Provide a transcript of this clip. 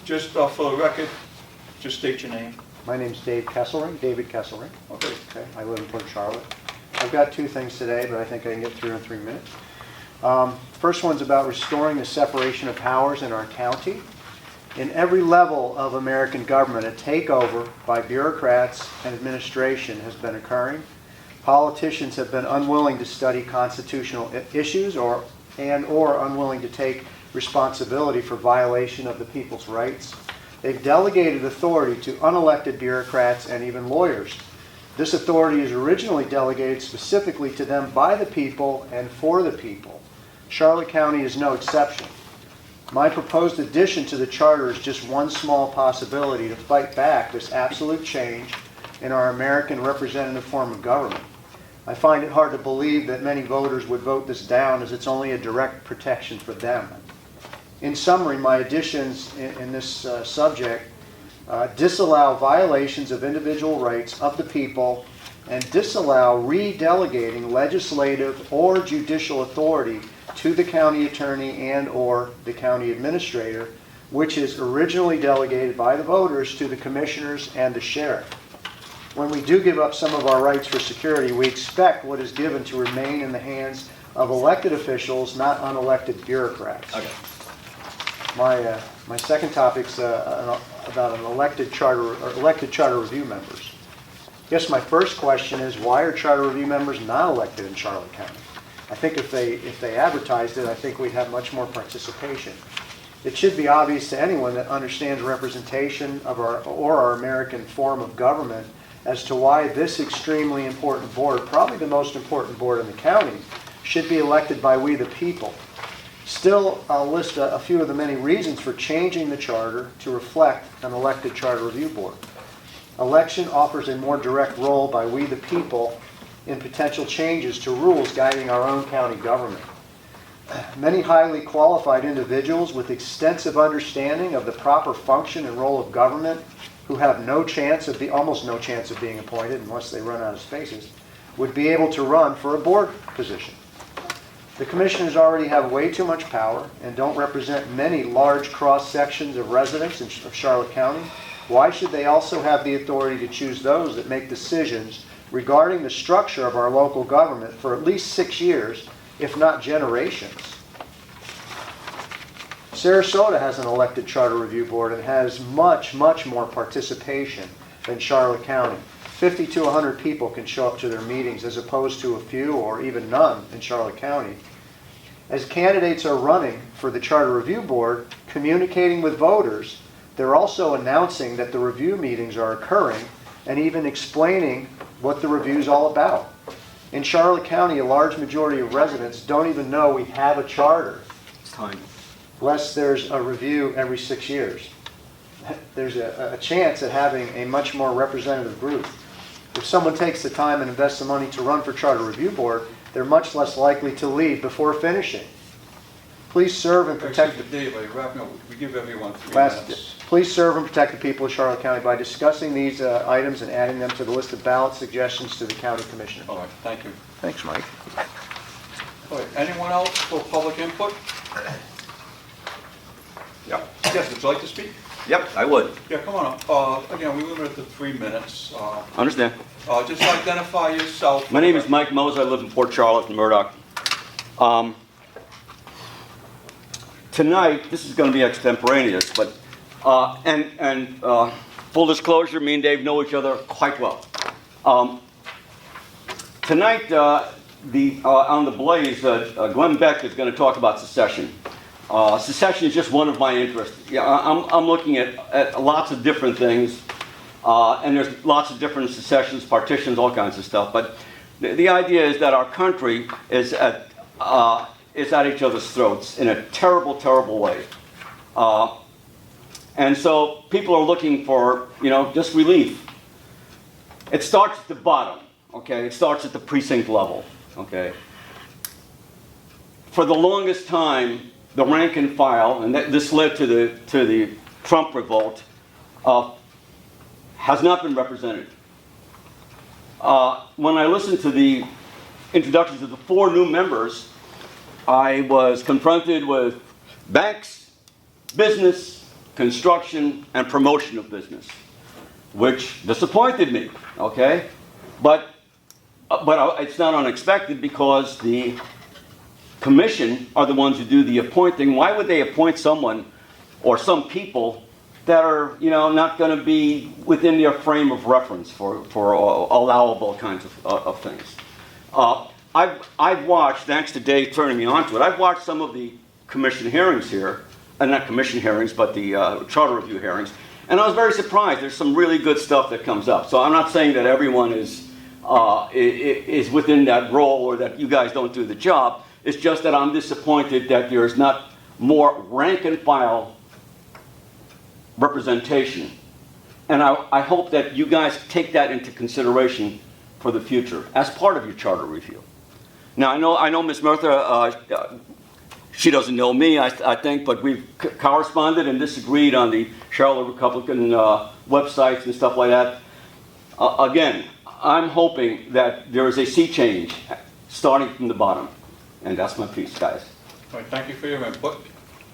Just for the record, just state your name. My name's Dave Kesselring, David Kesselring. Okay. Okay, I live in Port Charlotte. I've got two things today, but I think I can get through in 3 minutes. First one's about restoring the separation of powers in our county. In every level of American government, a takeover by bureaucrats and administration has been occurring. Politicians have been unwilling to study constitutional issues or unwilling to take responsibility for violation of the people's rights. They've delegated authority to unelected bureaucrats and even lawyers. This authority is originally delegated specifically to them by the people and for the people. Charlotte County is no exception. My proposed addition to the charter is just one small possibility to fight back this absolute change in our American representative form of government. I find it hard to believe that many voters would vote this down, as it's only a direct protection for them. In summary, my additions in this subject disallow violations of individual rights of the people and disallow redelegating legislative or judicial authority to the county attorney and or the county administrator, which is originally delegated by the voters to the commissioners and the sheriff. When we do give up some of our rights for security, we expect what is given to remain in the hands of elected officials, not unelected bureaucrats. Okay. My second topic's about an elected charter review members. I guess my first question is, why are charter review members not elected in Charlotte County? I think if they advertised it, I think we'd have much more participation. It should be obvious to anyone that understands representation of our American form of government as to why this extremely important board, probably the most important board in the county, should be elected by we the people. Still, I'll list a few of the many reasons for changing the charter to reflect an elected charter review board. Election offers a more direct role by we the people in potential changes to rules guiding our own county government. Many highly qualified individuals with extensive understanding of the proper function and role of government, who have almost no chance of being appointed unless they run out of spaces, would be able to run for a board position. The commissioners already have way too much power and don't represent many large cross-sections of residents of Charlotte County. Why should they also have the authority to choose those that make decisions regarding the structure of our local government for at least 6 years, if not generations? Sarasota has an elected charter review board and has much, much more participation than Charlotte County. 50 to 100 people can show up to their meetings as opposed to a few or even none in Charlotte County. As candidates are running for the Charter Review Board, communicating with voters, they're also announcing that the review meetings are occurring and even explaining what the review is all about. In Charlotte County, a large majority of residents don't even know we have a charter, It's time. unless there's a review every 6 years. There's a chance at having a much more representative group. If someone takes the time and invests the money to run for Charter Review Board, they're much less likely to leave before finishing. Please serve and protect the Dave, wrapping up. We give everyone 3 minutes. Please serve and protect the people of Charlotte County by discussing these items and adding them to the list of ballot suggestions to the county commissioner. All right, thank you. Thanks, Mike. All right, anyone else for public input? Yeah, yes, would you like to speak? Yep, I would. Yeah, come on up. Again, we limit it to 3 minutes. Understand. Just identify yourself. My name is Mike Moser. I live in Port Charlotte, Murdoch. Tonight, this is going to be extemporaneous, but full disclosure, me and Dave know each other quite well. Tonight, on the Blaze, Glenn Beck is going to talk about secession. Secession is just one of my interests. Yeah, I'm looking at lots of different things, and there's lots of different secessions, partitions, all kinds of stuff. But the idea is that our country is at each other's throats in a terrible, terrible way. And so people are looking for, just relief. It starts at the bottom, okay? It starts at the precinct level, okay? For the longest time, the rank and file, and this led to the Trump revolt, has not been represented. When I listened to the introductions of the 4 new members, I was confronted with banks, business, construction, and promotion of business, which disappointed me, okay? But it's not unexpected because the commission are the ones who do the appointing. Why would they appoint someone or some people that are, not going to be within their frame of reference for allowable kinds of things? I've watched, thanks to Dave turning me on to it, I've watched some of the commission hearings here, not commission hearings, but the charter review hearings, and I was very surprised. There's some really good stuff that comes up. So I'm not saying that everyone is within that role or that you guys don't do the job. It's just that I'm disappointed that there's not more rank and file representation. And I hope that you guys take that into consideration for the future as part of your charter review. Now, I know Ms. Murtha, she doesn't know me, I think, but we've corresponded and disagreed on the Charlotte Republican websites and stuff like that. Again, I'm hoping that there is a sea change starting from the bottom. And that's my piece, guys. All right, thank you for your input.